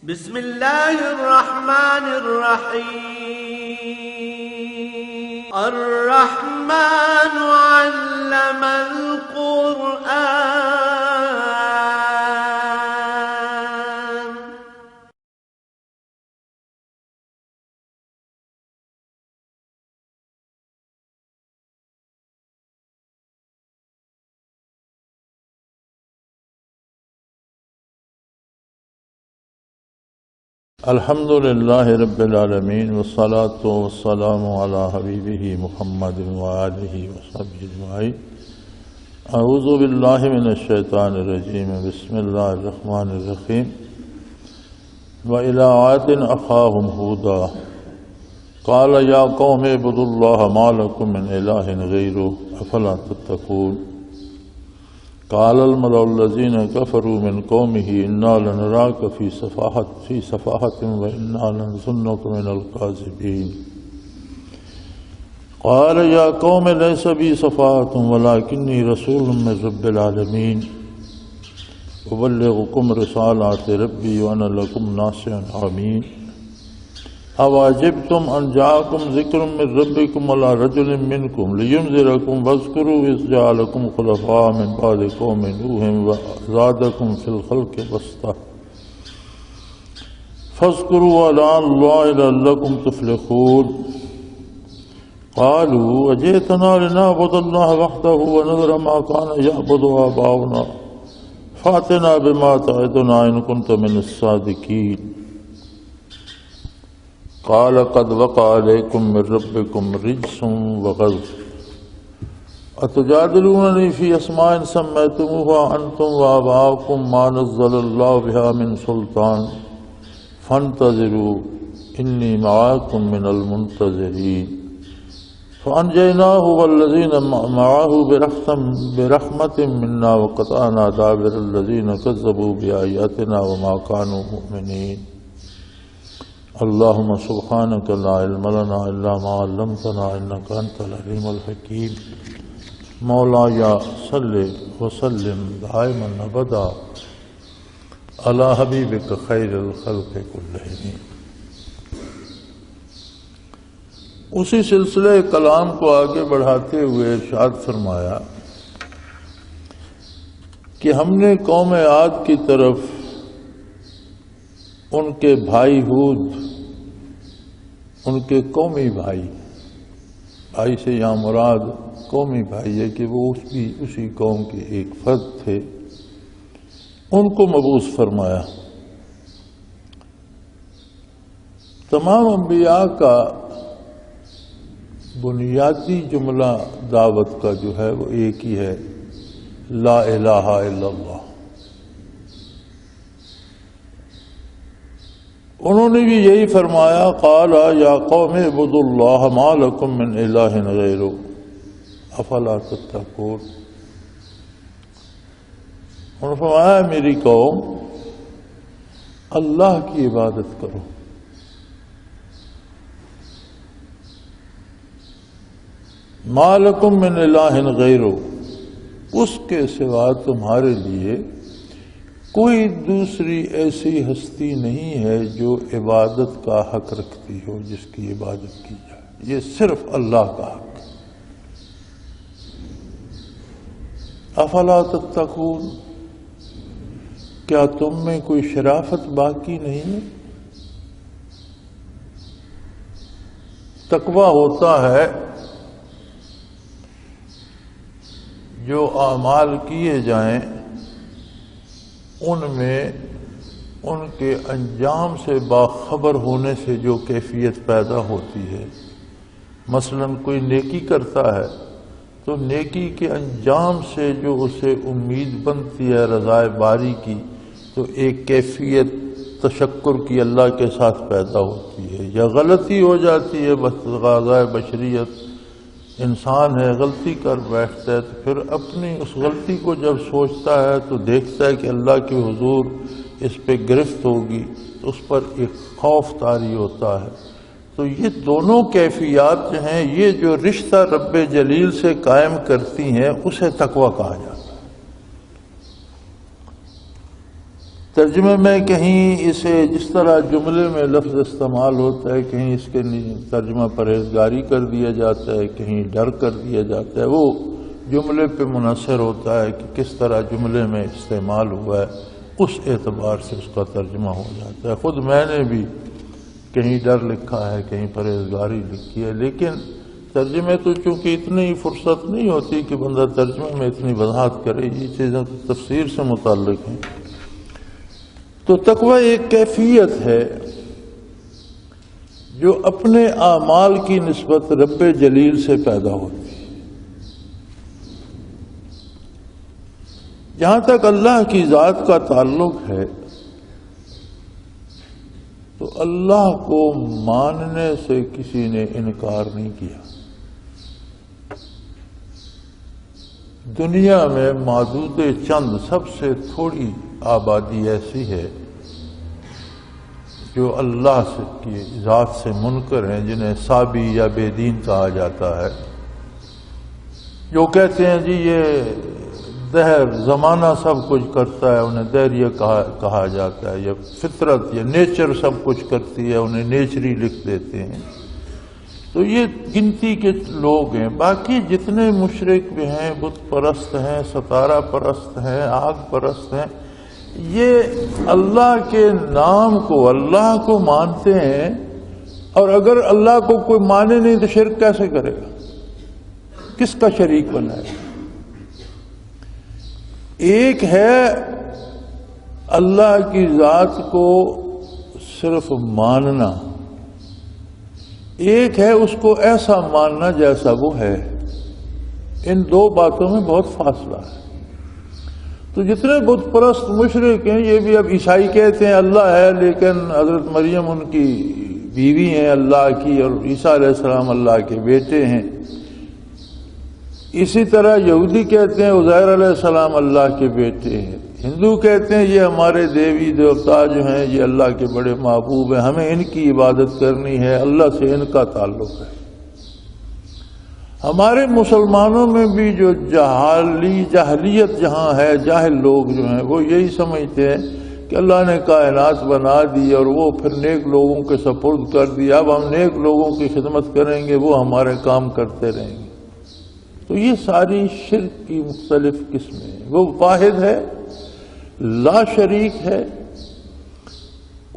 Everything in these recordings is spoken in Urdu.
بسم اللہ الرحمن الرحیم الرحمن علم القرآن الحمد للہ رب العالمین والصلاة والسلام علی حبیبہ محمد وآلہ وصحبہ اجمعین۔ اعوذ باللہ من الشیطان الرجیم، بسم اللہ الرحمن الرحیم۔ وإلی عاد أخاهم هودا قال یا قوم اعبدوا اللہ ما لکم من الہ غیرہ افلا تتقون۔ قال الملأ الذين كفروا من قومه إنا لنراك في سفاهة وإنا لنظنك من الكاذبين۔ قال يا قوم ليس بي سفاهة ولكني رسول من رب العالمين أبلغكم رسالات ربي وأنا لكم ناصح أمين۔ أوعجبتم أن جاءكم ذكر من ربكم على رجل منكم لينذركم واذكروا إذ جعلكم خلفاء من بعد قوم نوح وزادكم في الخلق بسطة فاذكروا آلاء الله لعلكم تفلحون۔ قالوا أجئتنا لنعبد الله وحده ونذر ما كان يعبد آباؤنا فأتنا بما تعدنا إن كنت من الصادقين۔ قال قد وقع عليكم من ربكم رجس وغضب أتجادلونني في أسماء سميتموها أنتم وآباؤكم ما نزل الله بها من سلطان فانتظروا إني معكم من المنتظرين۔ فأنجيناه والذين معه برحمة منا وقطعنا دابر الذين كذبوا بآياتنا وما كانوا مؤمنين۔ اللهم سبحانك لا علم لنا إلا ما علمتنا إنك أنت العليم الحكيم۔ مولاي صل وسلم دائما أبدا على حبيبك خير الخلق كلهم۔ اسی سلسلے کلام کو آگے بڑھاتے ہوئے ارشاد فرمایا کہ ہم نے قوم عاد کی طرف ان کے بھائی ہود، ان کے قومی بھائی سے یہاں مراد قومی بھائی ہے کہ وہ اسی قوم کے ایک فرد تھے، ان کو مبعوث فرمایا۔ تمام انبیاء کا بنیادی جملہ دعوت کا جو ہے وہ ایک ہی ہے، لا الہ الا اللہ۔ انہوں نے بھی یہی فرمایا، قال یا قوم اعبدوا اللہ ما لکم من الہ غیرہ افلا تتقون۔ انہوں نے فرمایا میری قوم اللہ کی عبادت کرو، ما لکم من الہ غیرہ، اس کے سوا تمہارے لیے کوئی دوسری ایسی ہستی نہیں ہے جو عبادت کا حق رکھتی ہو، جس کی عبادت کی جائے، یہ صرف اللہ کا حق۔ افلا تتقون، کیا تم میں کوئی شرافت باقی نہیں ہے؟ تقویٰ ہوتا ہے جو اعمال کیے جائیں ان میں ان کے انجام سے باخبر ہونے سے جو کیفیت پیدا ہوتی ہے۔ مثلا کوئی نیکی کرتا ہے تو نیکی کے انجام سے جو اسے امید بنتی ہے رضائے باری کی، تو ایک کیفیت تشکر کی اللہ کے ساتھ پیدا ہوتی ہے۔ یا غلطی ہو جاتی ہے، بس تقاضۂ بشریت، انسان ہے غلطی کر بیٹھتا ہے، تو پھر اپنی اس غلطی کو جب سوچتا ہے تو دیکھتا ہے کہ اللہ کے حضور اس پہ گرفت ہوگی، تو اس پر ایک خوف طاری ہوتا ہے۔ تو یہ دونوں کیفیات جو ہیں، یہ جو رشتہ رب جلیل سے قائم کرتی ہیں، اسے تقویٰ کہا جاتا ہے۔ ترجمے میں کہیں اسے جس طرح جملے میں لفظ استعمال ہوتا ہے کہیں اس کے ترجمہ پرہیزگاری کر دیا جاتا ہے، کہیں ڈر کر دیا جاتا ہے، وہ جملے پہ منحصر ہوتا ہے کہ کس طرح جملے میں استعمال ہوا ہے، اس اعتبار سے اس کا ترجمہ ہو جاتا ہے۔ خود میں نے بھی کہیں ڈر لکھا ہے، کہیں پرہیزگاری لکھی ہے، لیکن ترجمے تو چونکہ اتنی فرصت نہیں ہوتی کہ بندہ ترجمے میں اتنی وضاحت کرے، یہ چیزیں تفسیر سے متعلق ہیں۔ تو تقوی ایک کیفیت ہے جو اپنے اعمال کی نسبت رب جلیل سے پیدا ہوتی ہے۔ جہاں تک اللہ کی ذات کا تعلق ہے تو اللہ کو ماننے سے کسی نے انکار نہیں کیا۔ دنیا میں معدود چند سب سے تھوڑی آبادی ایسی ہے جو اللہ کی ذات سے منکر ہیں، جنہیں صابی یا بے دین کہا جاتا ہے، جو کہتے ہیں جی یہ دہر زمانہ سب کچھ کرتا ہے، انہیں دہریہ کہا جاتا ہے، یا فطرت یا نیچر سب کچھ کرتی ہے، انہیں نیچری لکھ دیتے ہیں۔ تو یہ گنتی کے لوگ ہیں۔ باقی جتنے مشرک بھی ہیں، بت پرست ہیں، ستارہ پرست ہیں، آگ پرست ہیں، یہ اللہ کے نام کو، اللہ کو مانتے ہیں، اور اگر اللہ کو کوئی مانے نہیں تو شرک کیسے کرے گا؟ کس کا شریک بنائے گا؟ ایک ہے اللہ کی ذات کو صرف ماننا، ایک ہے اس کو ایسا ماننا جیسا وہ ہے۔ ان دو باتوں میں بہت فاصلہ ہے۔ تو جتنے بت پرست مشرک ہیں، یہ بھی اب عیسائی کہتے ہیں اللہ ہے، لیکن حضرت مریم ان کی بیوی ہیں اللہ کی، اور عیسیٰ علیہ السلام اللہ کے بیٹے ہیں۔ اسی طرح یہودی کہتے ہیں عزیر علیہ السلام اللہ کے بیٹے ہیں۔ ہندو کہتے ہیں یہ ہمارے دیوی دیوتا جو ہیں یہ اللہ کے بڑے محبوب ہیں، ہمیں ان کی عبادت کرنی ہے، اللہ سے ان کا تعلق ہے۔ ہمارے مسلمانوں میں بھی جو جاہلیت جہاں ہے، جاہل لوگ جو ہیں وہ یہی سمجھتے ہیں کہ اللہ نے کائنات بنا دی اور وہ پھر نیک لوگوں کے سپرد کر دیا، اب ہم نیک لوگوں کی خدمت کریں گے، وہ ہمارے کام کرتے رہیں گے۔ تو یہ ساری شرک کی مختلف قسمیں ہیں۔ وہ واحد ہے، لا شریک ہے،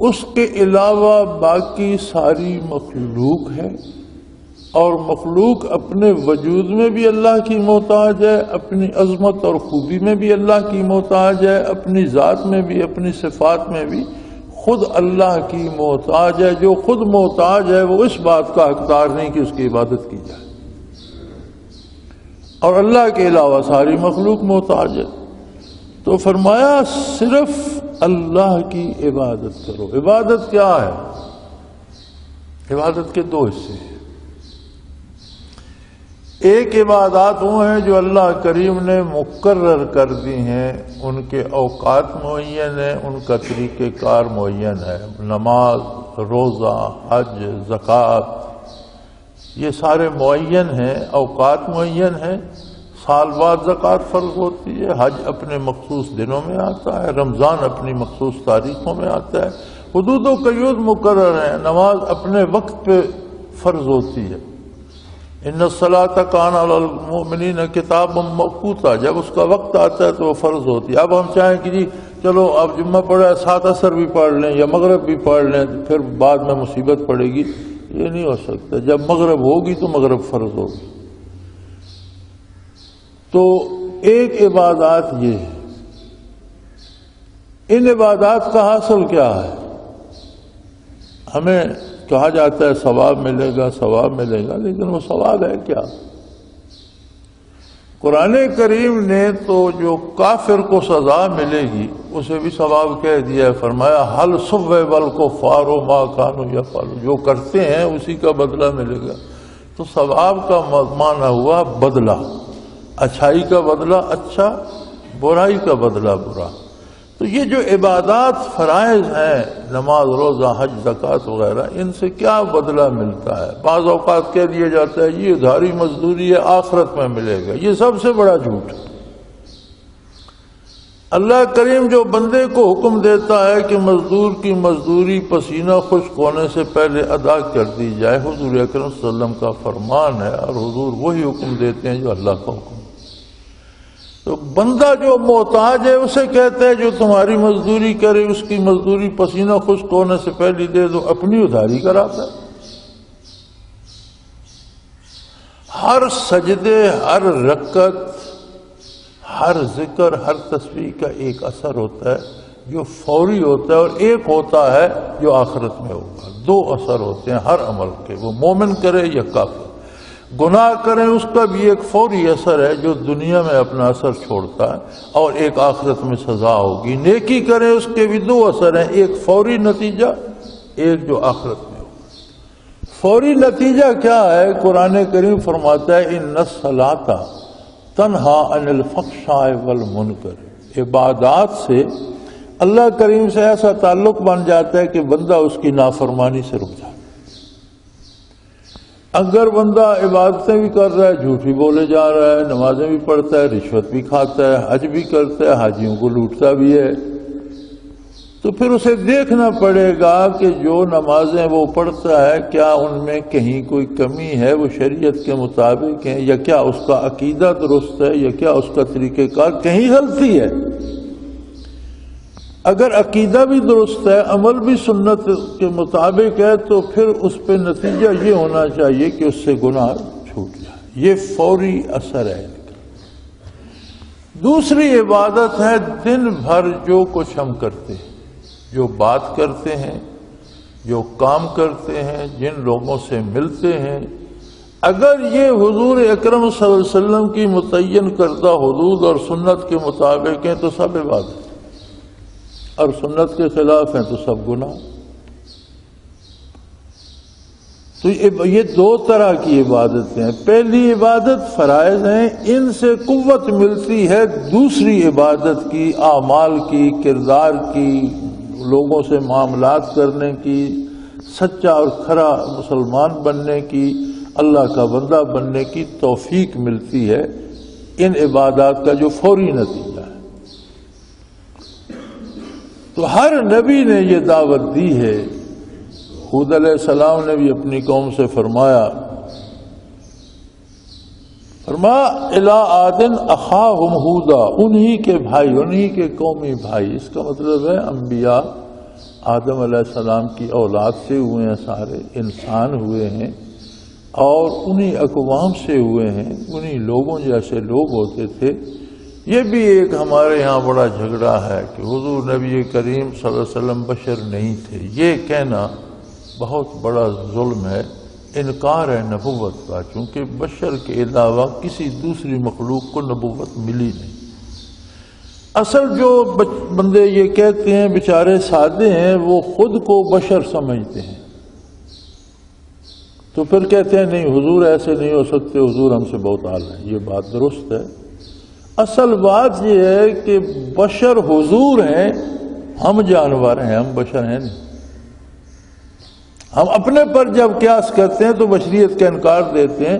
اس کے علاوہ باقی ساری مخلوق ہے، اور مخلوق اپنے وجود میں بھی اللہ کی محتاج ہے، اپنی عظمت اور خوبی میں بھی اللہ کی محتاج ہے، اپنی ذات میں بھی، اپنی صفات میں بھی خود اللہ کی محتاج ہے۔ جو خود محتاج ہے وہ اس بات کا حقدار نہیں کہ اس کی عبادت کی جائے، اور اللہ کے علاوہ ساری مخلوق محتاج ہے۔ تو فرمایا صرف اللہ کی عبادت کرو۔ عبادت کیا ہے؟ عبادت کے دو حصے ہیں۔ ایک عبادات وہ ہیں جو اللہ کریم نے مقرر کر دی ہیں، ان کے اوقات معین ہیں، ان کا طریقہ کار معین ہے، نماز، روزہ، حج، زکوٰۃ، یہ سارے معین ہیں، اوقات معین ہیں۔ سال بعد زکوٰۃ فرض ہوتی ہے، حج اپنے مخصوص دنوں میں آتا ہے، رمضان اپنی مخصوص تاریخوں میں آتا ہے، حدود و قیود مقرر ہیں، نماز اپنے وقت پہ فرض ہوتی ہے۔ ان الصلاۃ کانت علی المؤمنین کتابا موقوتا، جب اس کا وقت آتا ہے تو وہ فرض ہوتی ہے۔ اب ہم چاہیں کہ جی چلو اب جمعہ پڑھا ہے، 7 عصر بھی پڑھ لیں یا مغرب بھی پڑھ لیں، پھر بعد میں مصیبت پڑے گی، یہ نہیں ہو سکتا۔ جب مغرب ہوگی تو مغرب فرض ہوگی۔ تو ایک عبادات یہ ہے۔ ان عبادات کا حاصل کیا ہے؟ ہمیں کہا جاتا ہے ثواب ملے گا، ثواب ملے گا، لیکن وہ ثواب ہے کیا؟ قرآن کریم نے تو جو کافر کو سزا ملے گی اسے بھی ثواب کہہ دیا ہے۔ فرمایا حل ثوب الکفار ما کانوا یفعلون، جو کرتے ہیں اسی کا بدلہ ملے گا۔ تو ثواب کا معنی ہوا بدلہ، اچھائی کا بدلہ اچھا، برائی کا بدلہ برا۔ تو یہ جو عبادات فرائض ہیں، نماز، روزہ، حج، زکوٰۃ وغیرہ، ان سے کیا بدلہ ملتا ہے؟ بعض اوقات کہہ دیا جاتا ہے یہ ادھاری مزدوری ہے، آخرت میں ملے گا۔ یہ سب سے بڑا جھوٹ ہے۔ اللہ کریم جو بندے کو حکم دیتا ہے کہ مزدور کی مزدوری پسینہ خشک ہونے سے پہلے ادا کر دی جائے، حضور اکرم صلی اللہ علیہ وسلم کا فرمان ہے، اور حضور وہی حکم دیتے ہیں جو اللہ کا حکم ہے۔ تو بندہ جو محتاج ہے اسے کہتے ہیں جو تمہاری مزدوری کرے اس کی مزدوری پسینہ خشک ہونے سے پہلے دے دو، اپنی ادھاری کراتا ہے۔ ہر سجدے، ہر رکعت، ہر ذکر، ہر تسبیح کا ایک اثر ہوتا ہے جو فوری ہوتا ہے، اور ایک ہوتا ہے جو آخرت میں ہوگا۔ دو اثر ہوتے ہیں ہر عمل کے، وہ مومن کرے یا کافر۔ گناہ کریں اس کا بھی ایک فوری اثر ہے جو دنیا میں اپنا اثر چھوڑتا ہے، اور ایک آخرت میں سزا ہوگی۔ نیکی کریں اس کے بھی دو اثر ہیں، ایک فوری نتیجہ، ایک جو آخرت میں ہوگا۔ فوری نتیجہ کیا ہے؟ قرآن کریم فرماتا ہے ان الصلاۃ تنہا عن الفحشاء والمنکر۔ عبادات سے اللہ کریم سے ایسا تعلق بن جاتا ہے کہ بندہ اس کی نافرمانی سے رک جاتا ہے۔ اگر بندہ عبادتیں بھی کر رہا ہے، جھوٹ بھی بولے جا رہا ہے، نمازیں بھی پڑھتا ہے، رشوت بھی کھاتا ہے، حج بھی کرتا ہے، حاجیوں کو لوٹتا بھی ہے، تو پھر اسے دیکھنا پڑے گا کہ جو نمازیں وہ پڑھتا ہے کیا ان میں کہیں کوئی کمی ہے، وہ شریعت کے مطابق ہیں، یا کیا اس کا عقیدہ درست ہے، یا کیا اس کا طریقہ کار کہیں غلطی ہے۔ اگر عقیدہ بھی درست ہے، عمل بھی سنت کے مطابق ہے، تو پھر اس پہ نتیجہ یہ ہونا چاہیے کہ اس سے گناہ چھوٹ جائے۔ یہ فوری اثر ہے۔ دوسری عبادت ہے دن بھر جو کچھ ہم کرتے ہیں، جو بات کرتے ہیں، جو کام کرتے ہیں، جن لوگوں سے ملتے ہیں، اگر یہ حضور اکرم صلی اللہ علیہ وسلم کی متعین کردہ حدود اور سنت کے مطابق ہیں تو سب عبادت، اور سنت کے خلاف ہیں تو سب گناہ۔ تو یہ دو طرح کی عبادتیں ہیں۔ پہلی عبادت فرائض ہیں، ان سے قوت ملتی ہے دوسری عبادت کی، اعمال کی، کردار کی، لوگوں سے معاملات کرنے کی، سچا اور کھرا مسلمان بننے کی، اللہ کا بندہ بننے کی توفیق ملتی ہے ان عبادات کا جو فوری نتیجہ ہے۔ تو ہر نبی نے یہ دعوت دی ہے۔ ہود علیہ السلام نے بھی اپنی قوم سے فرمایا الی عاد اخاہم ہودا، انہی کے بھائی، انہی کے قومی بھائی۔ اس کا مطلب ہے انبیاء آدم علیہ السلام کی اولاد سے ہوئے ہیں، سارے انسان ہوئے ہیں، اور انہی اقوام سے ہوئے ہیں، انہی لوگوں جیسے لوگ ہوتے تھے۔ یہ بھی ایک ہمارے ہاں بڑا جھگڑا ہے کہ حضور نبی کریم صلی اللہ علیہ وسلم بشر نہیں تھے۔ یہ کہنا بہت بڑا ظلم ہے، انکار ہے نبوت کا، چونکہ بشر کے علاوہ کسی دوسری مخلوق کو نبوت ملی نہیں۔ اصل جو بندے یہ کہتے ہیں بیچارے سادے ہیں، وہ خود کو بشر سمجھتے ہیں، تو پھر کہتے ہیں نہیں حضور ایسے نہیں ہو سکتے، حضور ہم سے بہت اعلیٰ ہیں۔ یہ بات درست ہے۔ اصل بات یہ ہے کہ بشر حضور ہیں، ہم جانور ہیں، ہم بشر ہیں نہیں۔ ہم اپنے پر جب قیاس کرتے ہیں تو بشریت کا انکار دیتے ہیں۔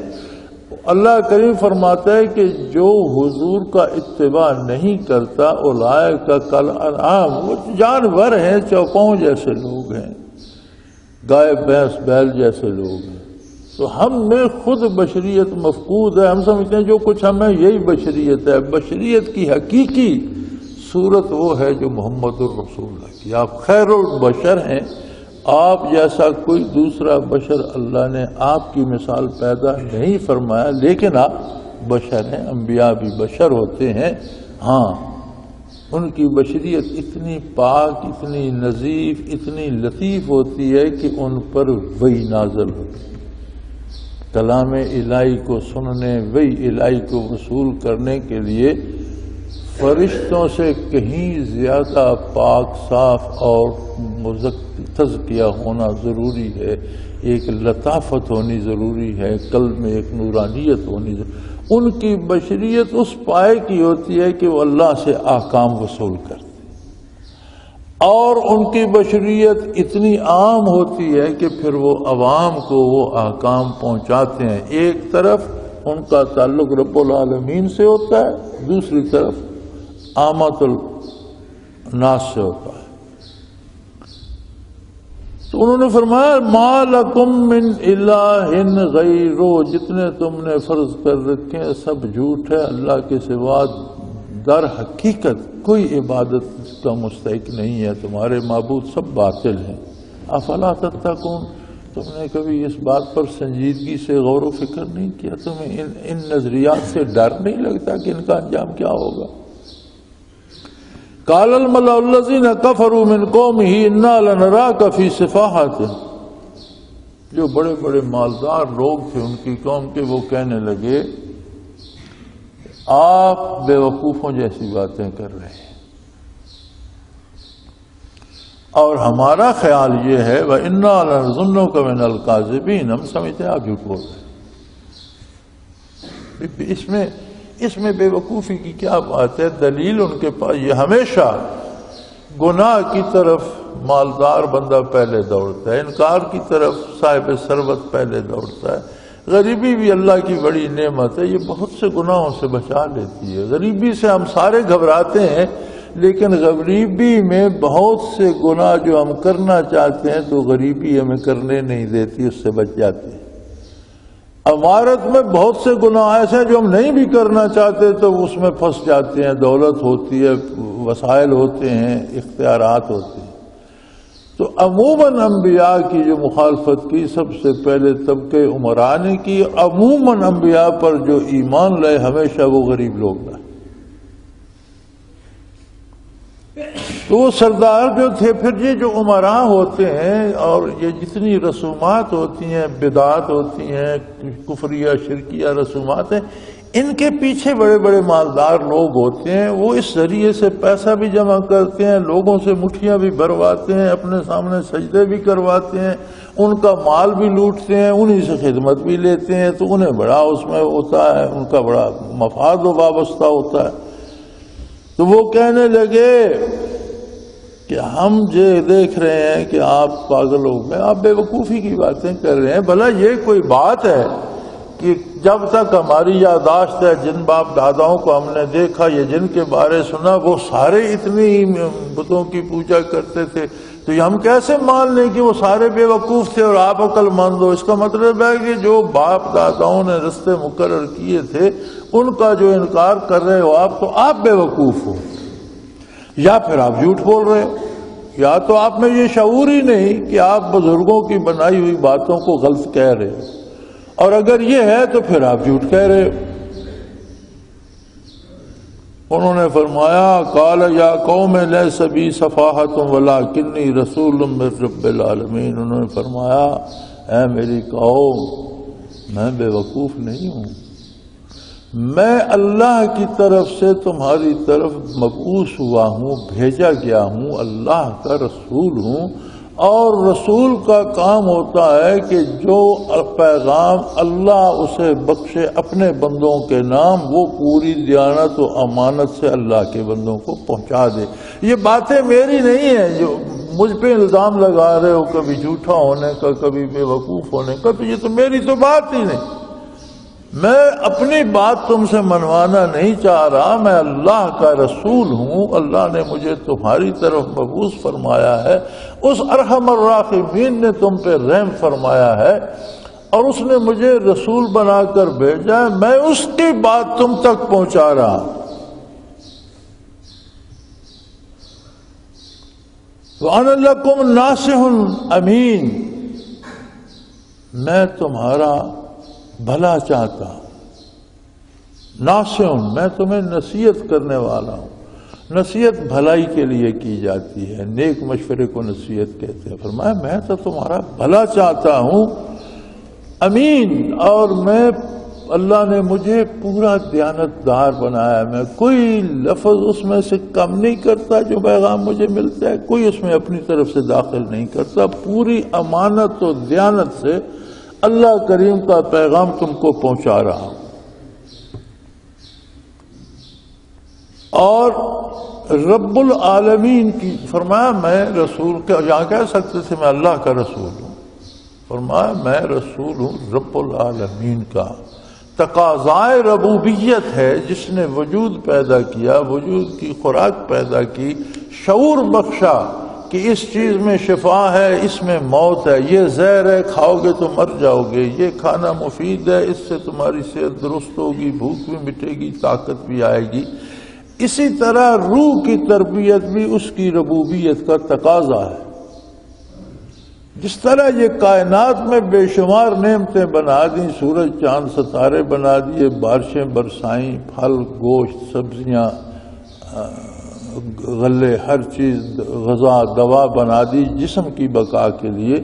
اللہ کریم فرماتا ہے کہ جو حضور کا اتباع نہیں کرتا اولئک کالانعام، وہ جانور ہیں، چوپاؤں جیسے لوگ ہیں، گائے بھینس بیل جیسے لوگ ہیں۔ تو ہم میں خود بشریت مفقود ہے۔ ہم سمجھتے ہیں جو کچھ ہمیں یہی بشریت ہے۔ بشریت کی حقیقی صورت وہ ہے جو محمد الرسول اللہ کی۔ آپ خیر البشر ہیں، آپ جیسا کوئی دوسرا بشر اللہ نے آپ کی مثال پیدا نہیں فرمایا، لیکن آپ بشر ہیں، انبیاء بھی بشر ہوتے ہیں۔ ہاں، ان کی بشریت اتنی پاک، اتنی نظیف، اتنی لطیف ہوتی ہے کہ ان پر وحی نازل ہوتی ہے۔ کلام الہی کو سننے، وحی الہی کو وصول کرنے کے لیے فرشتوں سے کہیں زیادہ پاک، صاف اور تزکیہ ہونا ضروری ہے، ایک لطافت ہونی ضروری ہے، قلب میں ایک نورانیت ہونی ضروری۔ ان کی بشریت اس پائے کی ہوتی ہے کہ وہ اللہ سے احکام وصول کرتے، اور ان کی بشریت اتنی عام ہوتی ہے کہ پھر وہ عوام کو وہ احکام پہنچاتے ہیں۔ ایک طرف ان کا تعلق رب العالمین سے ہوتا ہے، دوسری طرف عامت ناس سے ہوتا ہے۔ تو انہوں نے فرمایا ما لکم من الہ غیرہ، جتنے تم نے فرض کر رکھے ہیں سب جھوٹ ہے، اللہ کے سوا در حقیقت کوئی عبادت کا مستحق نہیں ہے، تمہارے معبود سب باطل ہیں۔ افلا تتقون، تم نے کبھی اس بات پر سنجیدگی سے غور و فکر نہیں کیا؟ تمہیں ان نظریات سے ڈر نہیں لگتا کہ ان کا انجام کیا ہوگا؟ قال الملأ الذین کفروا من قومہ انا لنراک فی سفاہۃ، جو بڑے بڑے مالدار لوگ تھے ان کی قوم کے، وہ کہنے لگے آپ بے وقوفوں جیسی باتیں کر رہے ہیں، اور ہمارا خیال یہ ہے وَإِنَّا لَنَظُنُّكَ مِنَ الْكَاذِبِينَ، ہم سمجھتے ہیں آپ جھوٹ بول رہے ہیں۔ اس میں بے وقوفی کی کیا بات ہے؟ دلیل ان کے پاس یہ ہمیشہ گناہ کی طرف مالدار بندہ پہلے دوڑتا ہے، انکار کی طرف صاحب ثروت پہلے دوڑتا ہے۔ غریبی بھی اللہ کی بڑی نعمت ہے، یہ بہت سے گناہوں سے بچا لیتی ہے۔ غریبی سے ہم سارے گھبراتے ہیں، لیکن غریبی میں بہت سے گناہ جو ہم کرنا چاہتے ہیں تو غریبی ہمیں کرنے نہیں دیتی، اس سے بچ جاتے ہیں۔ امارت میں بہت سے گناہ ایسے ہیں جو ہم نہیں بھی کرنا چاہتے تو اس میں پھنس جاتے ہیں، دولت ہوتی ہے، وسائل ہوتے ہیں، اختیارات ہوتے ہیں۔ تو عموماً انبیاء کی جو مخالفت کی سب سے پہلے طبقے عمراء نے کی، عموماً انبیاء پر جو ایمان لائے ہمیشہ وہ غریب لوگ لائے۔ تو وہ سردار جو تھے، پھر یہ جو عمراء ہوتے ہیں اور یہ جتنی رسومات ہوتی ہیں، بدعات ہوتی ہیں، کفریہ شرکیہ رسومات ہیں، ان کے پیچھے بڑے بڑے مالدار لوگ ہوتے ہیں، وہ اس ذریعے سے پیسہ بھی جمع کرتے ہیں، لوگوں سے مٹھیاں بھی بھرواتے ہیں، اپنے سامنے سجدے بھی کرواتے ہیں، ان کا مال بھی لوٹتے ہیں، انہی سے خدمت بھی لیتے ہیں، تو انہیں بڑا اس میں ہوتا ہے، ان کا بڑا مفاد و وابستہ ہوتا ہے۔ تو وہ کہنے لگے کہ ہم یہ دیکھ رہے ہیں کہ آپ پاگل ہو گئے، آپ بے وقوفی کی باتیں کر رہے ہیں، بھلا یہ کوئی بات ہے کہ جب تک ہماری یادداشت ہے جن باپ داداؤں کو ہم نے دیکھا، یہ جن کے بارے سنا، وہ سارے اتنی بتوں کی پوجا کرتے تھے، تو یہ ہم کیسے مان لیں کہ وہ سارے بے وقوف تھے اور آپ عقل مند ہو؟ اس کا مطلب ہے کہ جو باپ داداؤں نے رستے مقرر کیے تھے ان کا جو انکار کر رہے ہو آپ، تو آپ بے وقوف ہو، یا پھر آپ جھوٹ بول رہے ہو، یا تو آپ میں یہ شعور ہی نہیں کہ آپ بزرگوں کی بنائی ہوئی باتوں کو غلط کہہ رہے ہو، اور اگر یہ ہے تو پھر آپ جھوٹ کہہ رہے ہو۔ انہوں نے فرمایا قال یا قوم لیس بی سفاہۃ ولکنی رسول من رب العالمین، انہوں نے فرمایا اے میری قوم، میں بے وقوف نہیں ہوں، میں اللہ کی طرف سے تمہاری طرف مبعوث ہوا ہوں، بھیجا گیا ہوں، اللہ کا رسول ہوں، اور رسول کا کام ہوتا ہے کہ جو پیغام اللہ اسے بخشے اپنے بندوں کے نام، وہ پوری دیانت و امانت سے اللہ کے بندوں کو پہنچا دے۔ یہ باتیں میری نہیں ہیں جو مجھ پہ الزام لگا رہے ہو، کبھی جھوٹا ہونے کا، کبھی بے وقوف ہونے کا، تو یہ تو میری تو بات ہی نہیں۔ میں اپنی بات تم سے منوانا نہیں چاہ رہا، میں اللہ کا رسول ہوں، اللہ نے مجھے تمہاری طرف مبعوث فرمایا ہے، اس ارحم الراحمین نے تم پہ رحم فرمایا ہے، اور اس نے مجھے رسول بنا کر بھیجا ہے، میں اس کی بات تم تک پہنچا رہا۔ وَأَنَا لَكُمْ نَاصِحٌ أَمِينٌ، میں تمہارا بھلا چاہتا ہوں، ناصح، میں تمہیں نصیحت کرنے والا ہوں۔ نصیحت بھلائی کے لیے کی جاتی ہے، نیک مشورے کو نصیحت کہتے ہیں۔ فرمایا میں تو تمہارا بھلا چاہتا ہوں، امین، اور میں اللہ نے مجھے پورا دیانتدار بنایا ہے، میں کوئی لفظ اس میں سے کم نہیں کرتا، جو پیغام مجھے ملتا ہے کوئی اس میں اپنی طرف سے داخل نہیں کرتا، پوری امانت و دیانت سے اللہ کریم کا پیغام تم کو پہنچا رہا ہوں۔ اور رب العالمین کی فرمایا میں رسول کا، یہاں کہہ سکتے تھے میں اللہ کا رسول ہوں، فرمایا میں رسول ہوں رب العالمین کا، تقاضائے ربوبیت ہے، جس نے وجود پیدا کیا، وجود کی خوراک پیدا کی، شعور بخشا کہ اس چیز میں شفا ہے، اس میں موت ہے، یہ زہر ہے کھاؤ گے تو مر جاؤ گے، یہ کھانا مفید ہے، اس سے تمہاری صحت درست ہوگی، بھوک بھی مٹے گی، طاقت بھی آئے گی۔ اسی طرح روح کی تربیت بھی اس کی ربوبیت کا تقاضا ہے۔ جس طرح یہ کائنات میں بے شمار نعمتیں بنا دیں، سورج چاند ستارے بنا دیے، بارشیں برسائیں، پھل گوشت سبزیاں غلے ہر چیز غذا دوا بنا دی جسم کی بقا کے لیے،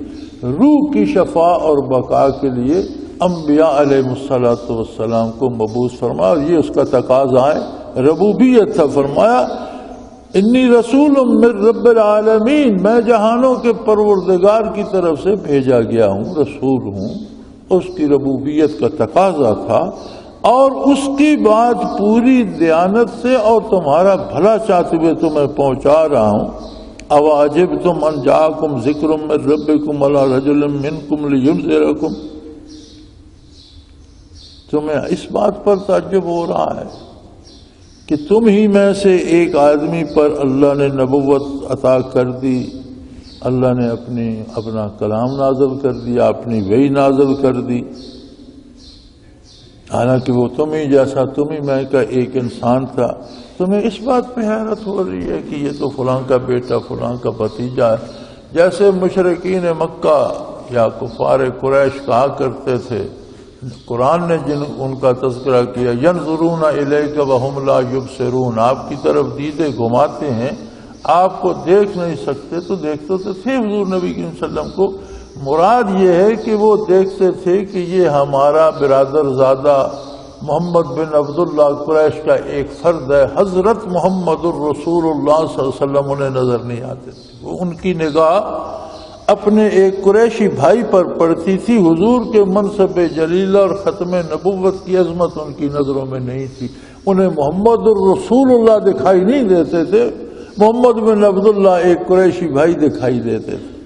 روح کی شفا اور بقا کے لیے انبیاء علیہ الصلوۃ والسلام کو مبعوث فرمایا، اور یہ اس کا تقاضا ہے، ربوبیت تھا۔ فرمایا انی رسول من رب العالمین، میں جہانوں کے پروردگار کی طرف سے بھیجا گیا ہوں، رسول ہوں۔ اس کی ربوبیت کا تقاضا تھا، اور اس کی بات پوری دیانت سے اور تمہارا بھلا چاہتے ہوئے تمہیں پہنچا رہا ہوں۔ اواجبتم ان جاءکم ذکر من ربکم علی رجل منکم لینذرکم، تمہیں اس بات پر تعجب ہو رہا ہے کہ تم ہی میں سے ایک آدمی پر اللہ نے نبوت عطا کر دی، اللہ نے اپنا کلام نازل کر دیا، اپنی وحی نازل کر دی، حالانکہ وہ تم ہی جیسا تم ہی میں کا ایک انسان تھا۔ تمہیں اس بات پہ حیرت ہو رہی ہے کہ یہ تو فلاں کا بیٹا فلاں کا بھتیجا ہے، جیسے مشرکین مکہ یا کفار قریش کہا کرتے تھے۔ قرآن نے ان کا تذکرہ کیا، ینظرون الیک وہم لا یبصرون، آپ کی طرف دیدے گھماتے ہیں، آپ کو دیکھ نہیں سکتے، تو دیکھتے تو تھے حضور نبی صلی اللہ علیہ وسلم کو۔ مراد یہ ہے کہ وہ دیکھتے تھے کہ یہ ہمارا برادر زادہ محمد بن عبداللہ قریش کا ایک فرد ہے، حضرت محمد الرسول اللہ صلی اللہ علیہ وسلم انہیں نظر نہیں آتے تھے۔ وہ ان کی نگاہ اپنے ایک قریشی بھائی پر پڑتی تھی، حضور کے منصب جلیلہ اور ختم نبوت کی عظمت ان کی نظروں میں نہیں تھی۔ انہیں محمد الرسول اللہ دکھائی نہیں دیتے تھے، محمد بن عبداللہ ایک قریشی بھائی دکھائی دیتے تھے۔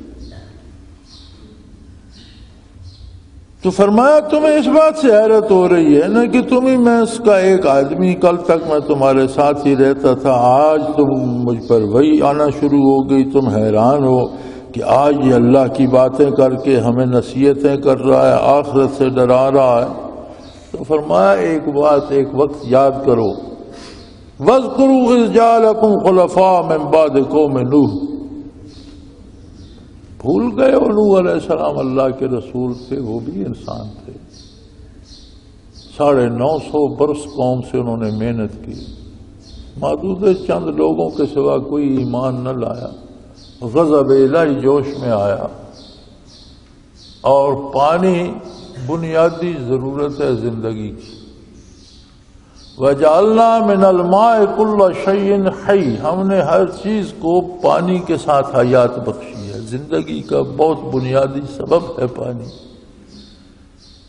تو فرمایا تمہیں اس بات سے حیرت ہو رہی ہے نا کہ تم ہی میں اس کا ایک آدمی، کل تک میں تمہارے ساتھ ہی رہتا تھا، آج تم مجھ پر وہی آنا شروع ہو گئی، تم حیران ہو کہ آج یہ اللہ کی باتیں کر کے ہمیں نصیحتیں کر رہا ہے، آخرت سے ڈرا رہا ہے۔ تو فرمایا ایک بات ایک وقت یاد کرو، وَاذْكُرُوا إِذْ جَعَلَكُمْ خُلَفَاءَ مِن بَعْدِ قَوْمِ نُوحٍ، بھول گئے ہو نوح علیہ السلام اللہ کے رسول تھے، وہ بھی انسان تھے، 950 برس قوم سے انہوں نے محنت کی، محدود چند لوگوں کے سوا کوئی ایمان نہ لایا، غضب الہی جوش میں آیا، اور پانی بنیادی ضرورت ہے زندگی کی۔ وَجَعَلْنَا مِنَ الْمَاءِ كُلَّ شَيْءٍ حَيٍّ، ہم نے ہر چیز کو پانی کے ساتھ حیات بخشی ہے، زندگی کا بہت بنیادی سبب ہے پانی۔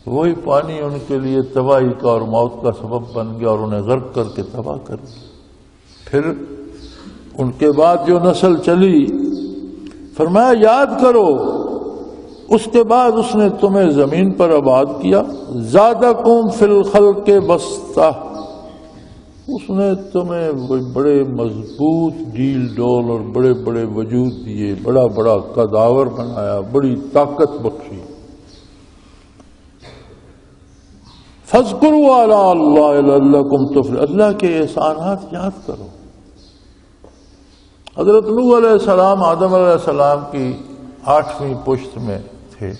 وہی پانی ان کے لیے تباہی کا اور موت کا سبب بن گیا اور انہیں غرق کر کے تباہ کر دیا۔ پھر ان کے بعد جو نسل چلی، فرمایا یاد کرو، اس کے بعد اس نے تمہیں زمین پر آباد کیا، زادکم فی الخلق بسطہ، اس نے تمہیں بڑے مضبوط ڈیل ڈول اور بڑے بڑے وجود دیے، بڑا بڑا قداور بنایا، بڑی طاقت بخشی۔ فاذکروا آلاء اللہ لعلکم تفلحون، اللہ کے احسانات یاد کرو۔ حضرت نوح علیہ السلام آدم علیہ السلام کی 8ویں پشت میں تھے،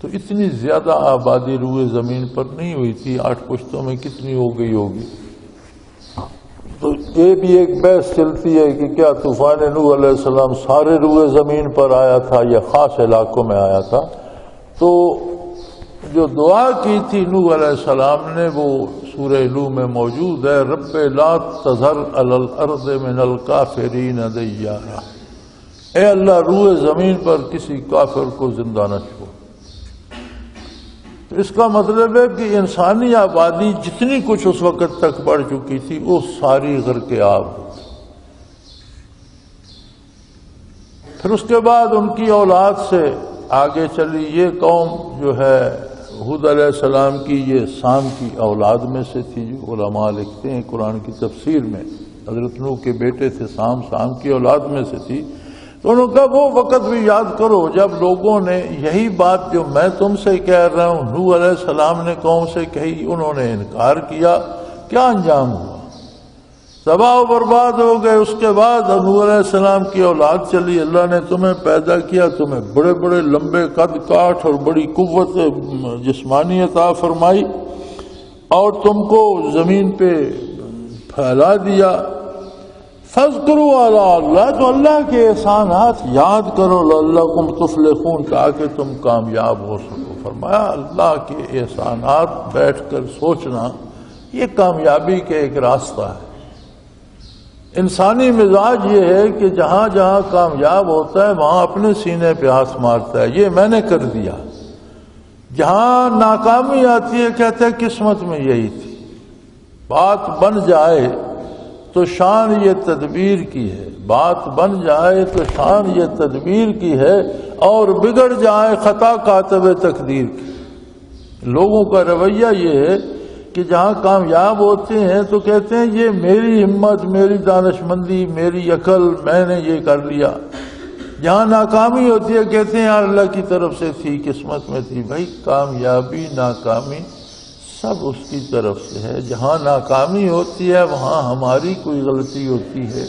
تو اتنی زیادہ آبادی روئے زمین پر نہیں ہوئی تھی، 8 پشتوں میں کتنی ہو گئی ہوگی۔ تو یہ بھی ایک بحث چلتی ہے کہ کیا طوفان نوح علیہ السلام سارے روئے زمین پر آیا تھا یا خاص علاقوں میں آیا تھا۔ تو جو دعا کی تھی نوح علیہ السلام نے وہ سورہ نوح میں موجود ہے، رب لا تذر علی الارض من الکافرین دیارا، اے اللہ روئے زمین پر کسی کافر کو زندہ نہ چھوڑ۔ تو اس کا مطلب ہے کہ انسانی آبادی جتنی کچھ اس وقت تک بڑھ چکی تھی وہ ساری غرق آب ہو۔ پھر اس کے بعد ان کی اولاد سے آگے چلی، یہ قوم جو ہے ہود علیہ السلام کی یہ سام کی اولاد میں سے تھی، جو علماء لکھتے ہیں قرآن کی تفسیر میں، حضرت نوح کے بیٹے تھے سام کی اولاد میں سے تھی۔ تو انہوں نے کہا وہ وقت بھی یاد کرو جب لوگوں نے یہی بات جو میں تم سے کہہ رہا ہوں نوح علیہ السلام نے قوم سے کہی، انہوں نے انکار کیا، کیا انجام ہوا؟ تباہ و برباد ہو گئے۔ اس کے بعد نوح علیہ السلام کی اولاد چلی، اللہ نے تمہیں پیدا کیا، تمہیں بڑے بڑے لمبے قد کاٹ اور بڑی قوت جسمانی عطا فرمائی، اور تم کو زمین پہ پھیلا دیا۔ فاذکروا آلاء اللہ، تو اللہ کے احسانات یاد کرو، لعلکم تفلحون، تاکہ تم کامیاب ہو سکو۔ فرمایا اللہ کے احسانات بیٹھ کر سوچنا یہ کامیابی کا ایک راستہ ہے۔ انسانی مزاج یہ ہے کہ جہاں جہاں کامیاب ہوتا ہے وہاں اپنے سینے پہ ہاتھ مارتا ہے، یہ میں نے کر دیا۔ جہاں ناکامی آتی ہے کہتا ہے قسمت میں یہی تھی۔ بات بن جائے تو شان یہ تدبیر کی ہے، بات بن جائے تو شان یہ تدبیر کی ہے، اور بگڑ جائے خطا کاتب تقدیر کی۔ لوگوں کا رویہ یہ ہے کہ جہاں کامیاب ہوتے ہیں تو کہتے ہیں یہ میری ہمت، میری دانش مندی، میری عقل، میں نے یہ کر لیا۔ جہاں ناکامی ہوتی ہے کہتے ہیں یار اللہ کی طرف سے تھی، قسمت میں تھی۔ بھائی کامیابی ناکامی سب اس کی طرف سے ہے۔ جہاں ناکامی ہوتی ہے وہاں ہماری کوئی غلطی ہوتی ہے۔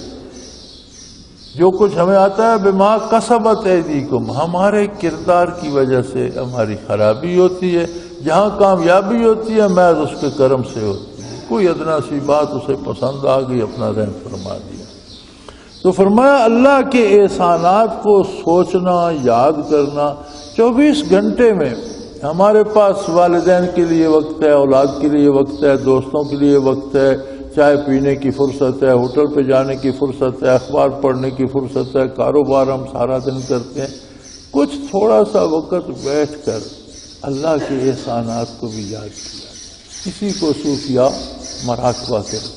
جو کچھ ہمیں آتا ہے بما کسبت ایدیکم، ہمارے کردار کی وجہ سے ہماری خرابی ہوتی ہے۔ جہاں کامیابی ہوتی ہے محض اس کے کرم سے ہوتی ہے۔ کوئی ادنا سی بات اسے پسند آ گئی، اپنا رحم فرما دیا۔ تو فرمایا اللہ کے احسانات کو سوچنا، یاد کرنا۔ 24 گھنٹے میں ہمارے پاس والدین کے لیے وقت ہے، اولاد کے لیے وقت ہے، دوستوں کے لیے وقت ہے، چائے پینے کی فرصت ہے، ہوٹل پہ جانے کی فرصت ہے، اخبار پڑھنے کی فرصت ہے، کاروبار ہم سارا دن کرتے ہیں۔ کچھ تھوڑا سا وقت بیٹھ کر اللہ کے احسانات کو بھی یاد کیا۔ کسی کو صوفیہ مراقبہ کرے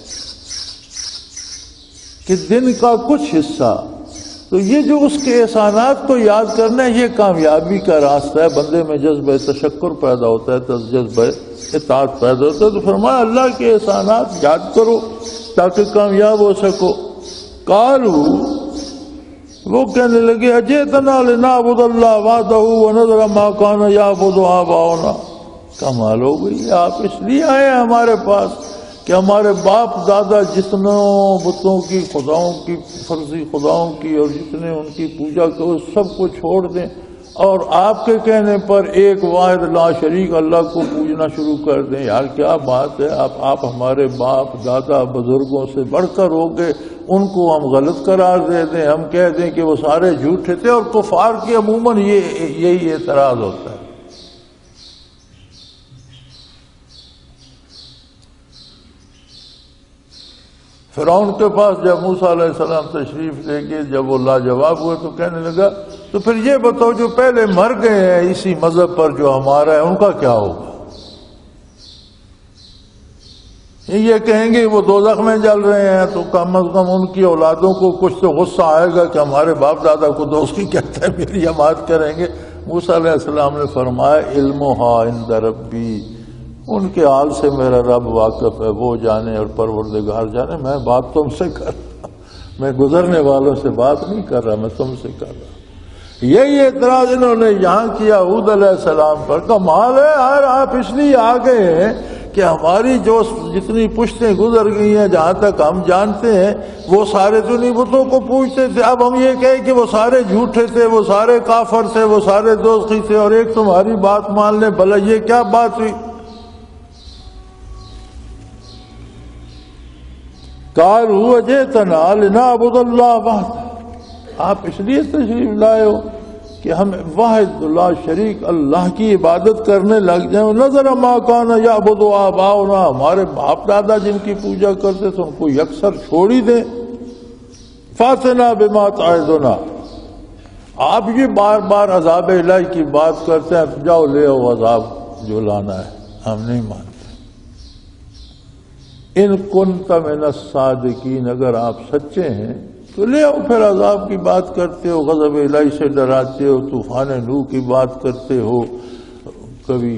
کہ دن کا کچھ حصہ، تو یہ جو اس کے احسانات کو یاد کرنا ہے یہ کامیابی کا راستہ ہے۔ بندے میں جذبہ تشکر پیدا ہوتا ہے، جذبہ اطاعت پیدا ہوتا ہے۔ تو فرمایا اللہ کے احسانات یاد کرو تاکہ کامیاب ہو سکو۔ قالوا، وہ کہنے لگے اجئتنا لنعبد اللہ وحدہ ونذر ما کان یعبد آباؤنا۔ کمال ہو گئی، آپ اس لیے آئے ہیں ہمارے پاس کہ ہمارے باپ دادا جتنوں بتوں کی، خداؤں کی، فرضی خداؤں کی، اور جتنے ان کی پوجا کرو سب کو چھوڑ دیں، اور آپ کے کہنے پر ایک واحد لا شریک اللہ کو پوجنا شروع کر دیں۔ یار کیا بات ہے، آپ ہمارے باپ دادا بزرگوں سے بڑھ کر ہو گئے، ان کو ہم غلط قرار دے دیں، ہم کہہ دیں کہ وہ سارے جھوٹے تھے۔ اور کفار کی عموماً یہی اعتراض ہوتا ہے۔ فرعون کے پاس جب موسیٰ علیہ السلام تشریف لے کے جب وہ لاجواب ہوئے تو کہنے لگا تو پھر یہ بتاؤ جو پہلے مر گئے ہیں اسی مذہب پر جو ہمارا ہے ان کا کیا ہوگا؟ یہ کہیں گے وہ دوزخ میں جل رہے ہیں، تو کم از کم ان کی اولادوں کو کچھ تو غصہ آئے گا کہ ہمارے باپ دادا کو دوزخی کہتا ہے، میری حمایت کریں گے۔ موسیٰ علیہ السلام نے فرمایا علمها عند ربی، ان کے حال سے میرا رب واقف ہے، وہ جانے اور پروردگار جانے، میں بات تم سے کر رہا ہوں، میں گزرنے والوں سے بات نہیں کر رہا، میں تم سے کر رہا ہوں۔ یہی اعتراض انہوں نے یہاں کیا ہود علیہ السلام پر۔ کمال ہے یار، آپ اس لیے آ گئے ہیں کہ ہماری جو جتنی پشتیں گزر گئی ہیں جہاں تک ہم جانتے ہیں وہ سارے تو نہیں بتوں کو پوجتے تھے، اب ہم یہ کہیں کہ وہ سارے جھوٹے تھے، وہ سارے کافر تھے، وہ سارے دوزخی تھے، اور ایک تمہاری بات مان لیں، بھلا یہ کیا بات ہوئی؟ قالوا اجئتنا لنعبد اللہ وحدہ، آپ اس لیے تشریف لائے ہو کہ ہم واحد لا شریک اللہ کی عبادت کرنے لگ جائیں۔ نظر ما کان یعبد آباؤنا، ہمارے باپ دادا جن کی پوجا کرتے تھے ان کو یکسر چھوڑ ہی دیں۔ فاتنا بما تعدنا، آپ یہ بار بار عذاب الہی کی بات کرتے ہیں، جاؤ لے آؤ عذاب جو لانا ہے، ہم نہیں مانتے۔ ان کنت من الصادقین، اگر آپ سچے ہیں تو لے آؤ، پھر عذاب کی بات کرتے ہو، غضب الہی سے ڈراتے ہو، طوفان نوح کی بات کرتے ہو، کبھی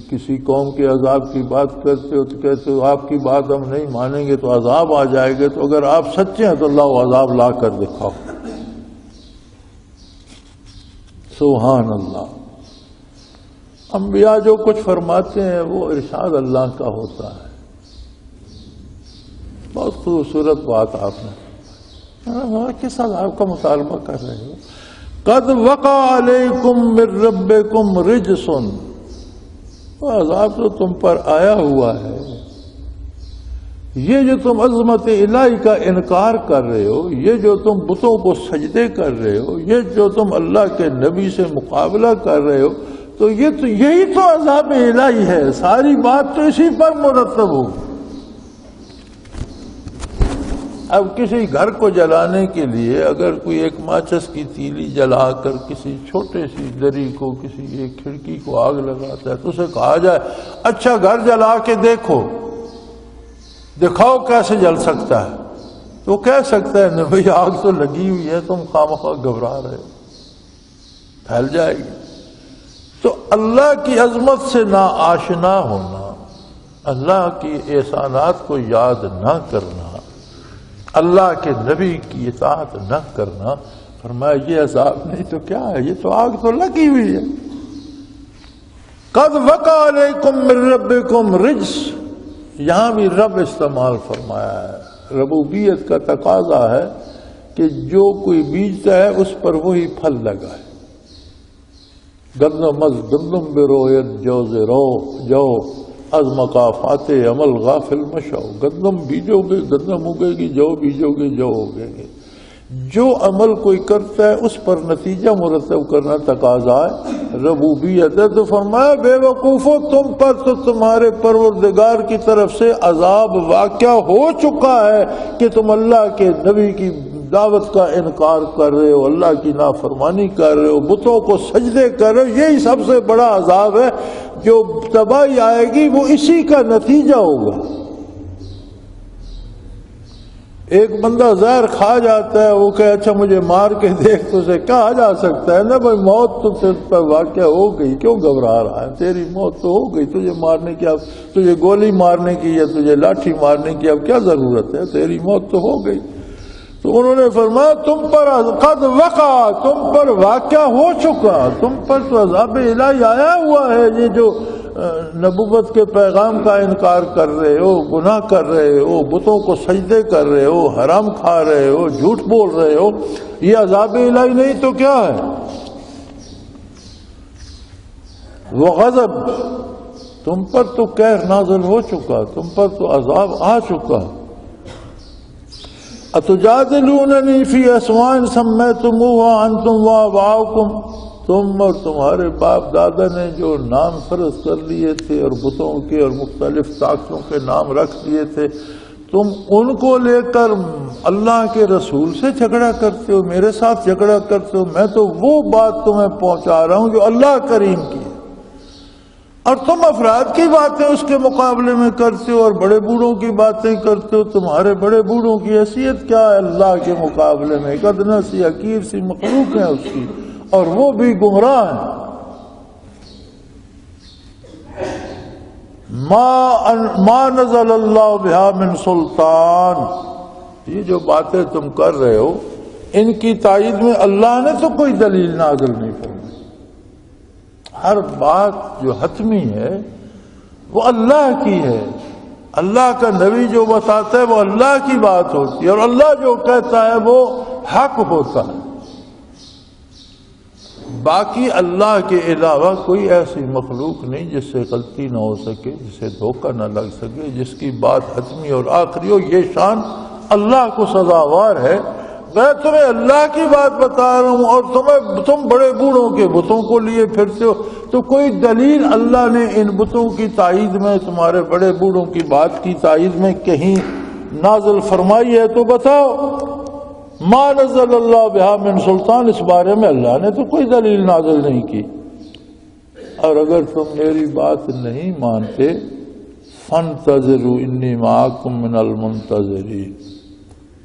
کسی قوم کے عذاب کی بات کرتے ہو تو کہتے ہو آپ کی بات ہم نہیں مانیں گے تو عذاب آ جائے گا، تو اگر آپ سچے ہیں تو اللہ عذاب لا کر دکھاؤ۔ سبحان اللہ۔ انبیاء جو کچھ فرماتے ہیں وہ ارشاد اللہ کا ہوتا ہے۔ بہت خوبصورت بات آپ نے کس عذاب کا مطالبہ کر رہے ہو؟ قد وقع علیکم من ربکم رجس، وہ عذاب تو تم پر آیا ہوا ہے۔ یہ جو تم عظمت الہی کا انکار کر رہے ہو، یہ جو تم بتوں کو سجدے کر رہے ہو، یہ جو تم اللہ کے نبی سے مقابلہ کر رہے ہو، تو یہی تو عذاب الہی ہے۔ ساری بات تو اسی پر مرتب ہوگی۔ اب کسی گھر کو جلانے کے لیے اگر کوئی ایک ماچس کی تیلی جلا کر کسی چھوٹے سی دری کو، کسی ایک کھڑکی کو آگ لگاتا ہے تو اسے کہا جائے اچھا گھر جلا کے دیکھو، دکھاؤ کیسے جل سکتا ہے، تو کہہ سکتا ہے نہیں بھائی آگ تو لگی ہوئی ہے، تم خامخواہ گھبرا رہے ہو، پھیل جائے گی۔ تو اللہ کی عظمت سے نا آشنا ہونا، اللہ کی احسانات کو یاد نہ کرنا، اللہ کے نبی کی اطاعت نہ کرنا، فرمایا یہ عذاب نہیں تو کیا ہے، یہ تو آگ تو لگی ہوئی ہے۔ قد وقع علیکم من ربکم رجس، یہاں بھی رب استعمال فرمایا ہے۔ ربوبیت کا تقاضا ہے کہ جو کوئی بیجتا ہے اس پر وہی پھل لگا ہے۔ گندم از گندم برویت جوز رو جو از مقافات عمل غافل مشو، گندم بیجو گے گندم اگے گی، جو بیجو گے جو اگے گے۔ جو عمل کوئی کرتا ہے اس پر نتیجہ مرتب کرنا تقاضا ہے ربوبیت ہے۔ تو فرمایا بے وقوفو تم پر تو تمہارے پروردگار کی طرف سے عذاب واقع ہو چکا ہے کہ تم اللہ کے نبی کی دعوت کا انکار کر رہے ہو، اللہ کی نافرمانی کر رہے ہو، بتوں کو سجدے کر رہے ہو۔ یہی سب سے بڑا عذاب ہے، جو تباہی آئے گی وہ اسی کا نتیجہ ہوگا۔ ایک بندہ زہر کھا جاتا ہے، وہ کہے اچھا مجھے مار کے دیکھ، تو اسے کہا جا سکتا ہے نا بھائی موت تو تجھ پر واقع ہو گئی، کیوں گھبرا رہا ہے، تیری موت تو ہو گئی، تجھے مارنے کی، اب تجھے گولی مارنے کی یا تجھے لاٹھی مارنے کی اب کیا ضرورت ہے، تیری موت تو ہو گئی۔ تو انہوں نے فرمایا تم پر قد وقع، تم پر واقع ہو چکا، تم پر تو عذاب الہی آیا ہوا ہے۔ یہ جو نبوت کے پیغام کا انکار کر رہے ہو، گناہ کر رہے ہو، بتوں کو سجدے کر رہے ہو، حرام کھا رہے ہو، جھوٹ بول رہے ہو، یہ عذاب الہی نہیں تو کیا ہے؟ وغضب، تم پر تو قہر نازل ہو چکا، تم پر تو عذاب آ چکا۔ اتجادلوننی فی اسماء سمیتموها انتم وآباؤکم، تم اور تمہارے باپ دادا نے جو نام فرض کر لیے تھے اور بتوں کے اور مختلف طاقتوں کے نام رکھ دیے تھے، تم ان کو لے کر اللہ کے رسول سے جھگڑا کرتے ہو، میرے ساتھ جھگڑا کرتے ہو۔ میں تو وہ بات تمہیں پہنچا رہا ہوں جو اللہ کریم کی ہے، اور تم افراد کی باتیں اس کے مقابلے میں کرتے ہو اور بڑے بوڑھوں کی باتیں کرتے ہو۔ تمہارے بڑے بوڑھوں کی حیثیت کیا ہے اللہ کے مقابلے میں؟ ایک ادنا سی حقیر سی مخلوق ہے اس کی، اور وہ بھی گمراہ ہیں۔ ما نزل اللہ بہا من سلطان، یہ جو باتیں تم کر رہے ہو ان کی تائید میں اللہ نے تو کوئی دلیل نازل نہیں فرمائی۔ ہر بات جو حتمی ہے وہ اللہ کی ہے، اللہ کا نبی جو بتاتا ہے وہ اللہ کی بات ہوتی ہے، اور اللہ جو کہتا ہے وہ حق ہوتا ہے۔ باقی اللہ کے علاوہ کوئی ایسی مخلوق نہیں جس سے غلطی نہ ہو سکے، جسے دھوکہ نہ لگ سکے، جس کی بات حتمی اور آخری ہو۔ یہ شان اللہ کو سزاوار ہے۔ میں تمہیں اللہ کی بات بتا رہا ہوں اور تم بڑے بوڑھوں کے بتوں کو لیے پھرتے ہو، تو کوئی دلیل اللہ نے ان بتوں کی تائید میں، تمہارے بڑے بوڑھوں کی بات کی تائید میں کہیں نازل فرمائی ہے تو بتاؤ۔ ما نزل اللہ بہا من سلطان، اس بارے میں اللہ نے تو کوئی دلیل نازل نہیں کی۔ اور اگر تم میری بات نہیں مانتے، فانتظروا انی معکم من المنتظرین،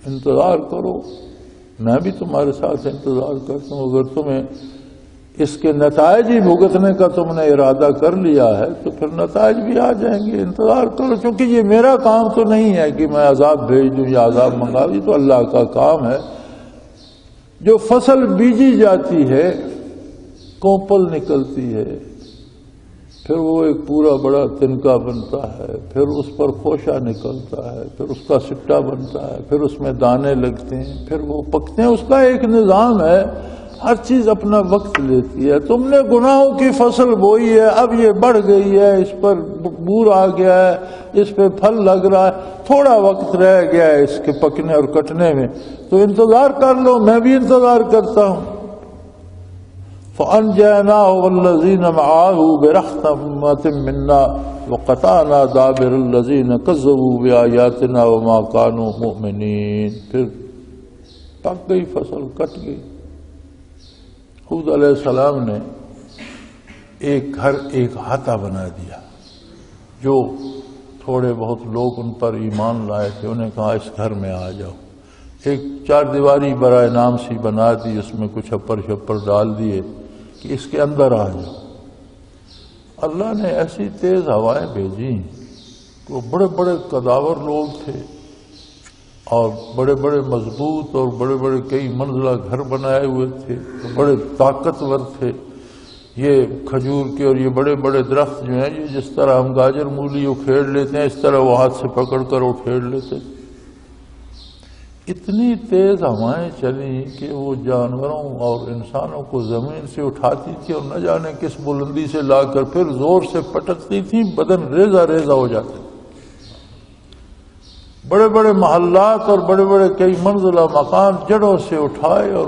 انتظار کرو، میں بھی تمہارے ساتھ انتظار کرتا ہوں۔ اگر تمہیں اس کے نتائج ہی بھگتنے کا تم نے ارادہ کر لیا ہے تو پھر نتائج بھی آ جائیں گے، انتظار کرو، چونکہ یہ میرا کام تو نہیں ہے کہ میں عذاب بھیج دوں یا عذاب منگا دوں، یہ تو اللہ کا کام ہے۔ جو فصل بیجی جاتی ہے، کوپل نکلتی ہے، پھر وہ ایک پورا بڑا تنکا بنتا ہے، پھر اس پر خوشہ نکلتا ہے، پھر اس کا سٹا بنتا ہے، پھر اس میں دانے لگتے ہیں، پھر وہ پکتے ہیں، اس کا ایک نظام ہے، ہر چیز اپنا وقت لیتی ہے۔ تم نے گناہوں کی فصل بوئی ہے، اب یہ بڑھ گئی ہے، اس پر بور آ گیا ہے، اس پہ پھل لگ رہا ہے، تھوڑا وقت رہ گیا ہے اس کے پکنے اور کٹنے میں، تو انتظار کر لو، میں بھی انتظار کرتا ہوں۔ فَأَنْجَيْنَاهُ وَالَّذِينَ مَعَهُ بِرَحْمَةٍ مِنَّا وَقَطَعْنَا دَابِرَ الَّذِينَ كَذَّبُوا بِآيَاتِنَا وَمَا كَانُوا مُؤْمِنِينَ۔ پھر پک گئی فصل، کٹ گئی۔ ہود علیہ السلام نے ایک گھر، ایک احاطہ بنا دیا، جو تھوڑے بہت لوگ ان پر ایمان لائے تھے انہیں کہا اس گھر میں آ جاؤ، ایک چار دیواری برائے نام سی بنا دی، اس میں کچھ چھپر چھپر ڈال دیے کہ اس کے اندر آ جاؤ۔ اللہ نے ایسی تیز ہوائیں بھیجی، وہ بڑے بڑے قداور لوگ تھے اور بڑے بڑے مضبوط اور بڑے بڑے کئی منزلہ گھر بنائے ہوئے تھے، بڑے طاقتور تھے۔ یہ کھجور کے اور یہ بڑے بڑے درخت جو ہیں، یہ جس طرح ہم گاجر مولی اکھیڑ لیتے ہیں، اس طرح وہ ہاتھ سے پکڑ کر اکھیڑ لیتے تھے۔ اتنی تیز ہوائیں چلیں کہ وہ جانوروں اور انسانوں کو زمین سے اٹھاتی تھی اور نہ جانے کس بلندی سے لا کر پھر زور سے پٹکتی تھی، بدن ریزہ ریزہ ہو جاتے۔ بڑے بڑے محلات اور بڑے بڑے کئی منزلہ مکان جڑوں سے اٹھائے اور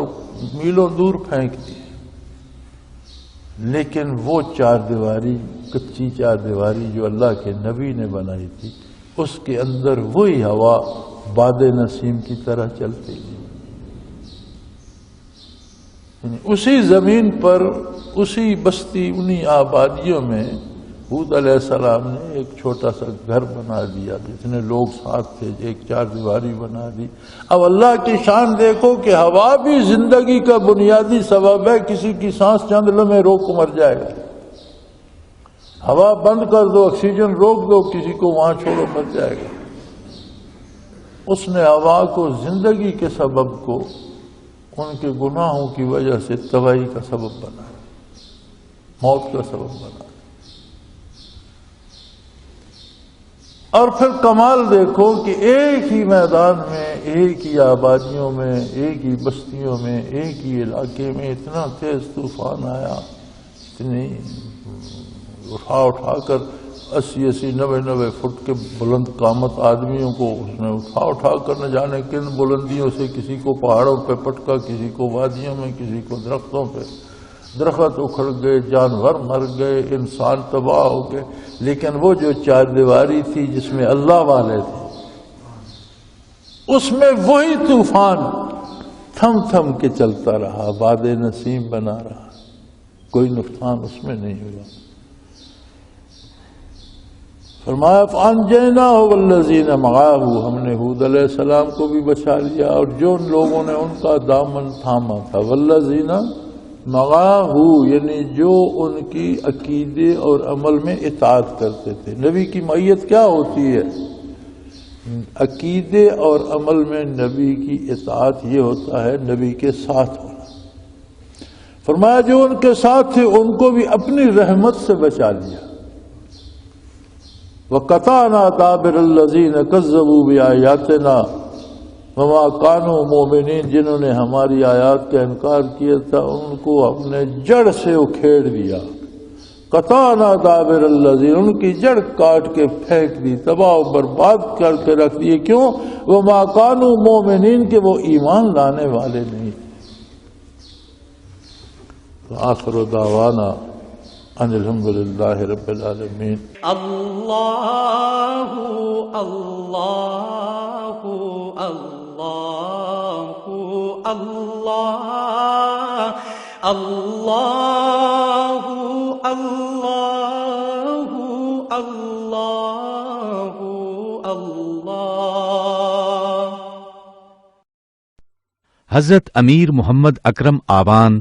میلوں دور پھینک دیے، لیکن وہ چار دیواری، کچی چار دیواری جو اللہ کے نبی نے بنائی تھی، اس کے اندر وہی ہوا باد نسیم کی طرح چلتی تھی۔ اسی زمین پر، اسی بستی، انہی آبادیوں میں ہود علیہ السلام نے ایک چھوٹا سا گھر بنا دیا، جتنے لوگ ساتھ تھے ایک چار دیواری بنا دی۔ اب اللہ کی شان دیکھو کہ ہوا بھی زندگی کا بنیادی سبب ہے، کسی کی سانس چند لمحے روک مر جائے گا، ہوا بند کر دو، آکسیجن روک دو، کسی کو وہاں چھوڑو مر جائے گا۔ اس نے ہوا کو زندگی کے سبب کو ان کے گناہوں کی وجہ سے تباہی کا سبب بنا، موت کا سبب بنا۔ اور پھر کمال دیکھو کہ ایک ہی میدان میں، ایک ہی آبادیوں میں، ایک ہی بستیوں میں، ایک ہی علاقے میں اتنا تیز طوفان آیا، اتنی اٹھا کر 80 90 فٹ کے بلند قامت آدمیوں کو اس نے اٹھا کر نہ جانے کن بلندیوں سے، کسی کو پہاڑوں پہ پٹکا، کسی کو وادیوں میں، کسی کو درختوں پہ، درخت اکھڑ گئے، جانور مر گئے، انسان تباہ ہو گئے، لیکن وہ جو چار دیواری تھی جس میں اللہ والے تھے، اس میں وہی طوفان تھم تھم کے چلتا رہا، باد نسیم بنا رہا، کوئی نقصان اس میں نہیں ہوا۔ فرمایا فَأَنْجَيْنَاهُ وَالَّذِينَ مَعَهُ، ہم نے ہود علیہ السلام کو بھی بچا لیا اور جو لوگوں نے ان کا دامن تھاما تھا، وَالَّذِينَ مَعَهُ یعنی جو ان کی عقیدے اور عمل میں اطاعت کرتے تھے۔ نبی کی معیت کیا ہوتی ہے؟ عقیدے اور عمل میں نبی کی اطاعت یہ ہوتا ہے نبی کے ساتھ ہونا۔ فرمایا جو ان کے ساتھ تھے ان کو بھی اپنی رحمت سے بچا لیا۔ وَقَطَعْنَا دَابِرَ الَّذِينَ كَذَّبُوا بِآيَاتِنَا وَمَا كَانُوا مُؤْمِنِينَ، جنہوں نے ہماری آیات کا انکار کیا تھا ان کو اپنے جڑ سے اکھیڑ دیا۔ قَطَعْنَا دَابِرَ الَّذِينَ، ان کی جڑ کاٹ کے پھینک دی، تباہ و برباد کر کے رکھ دیے۔ کیوں؟ وَمَا كَانُوا مُؤْمِنِينَ کہ وہ ایمان لانے والے نہیں تھے۔ آخر دعوانا ان الحمدللہ رب العالمین۔ اللہ اللہ اللہ اللہ اللہ اللہ اللہ اللہ۔ حضرت امیر محمد اکرم آوان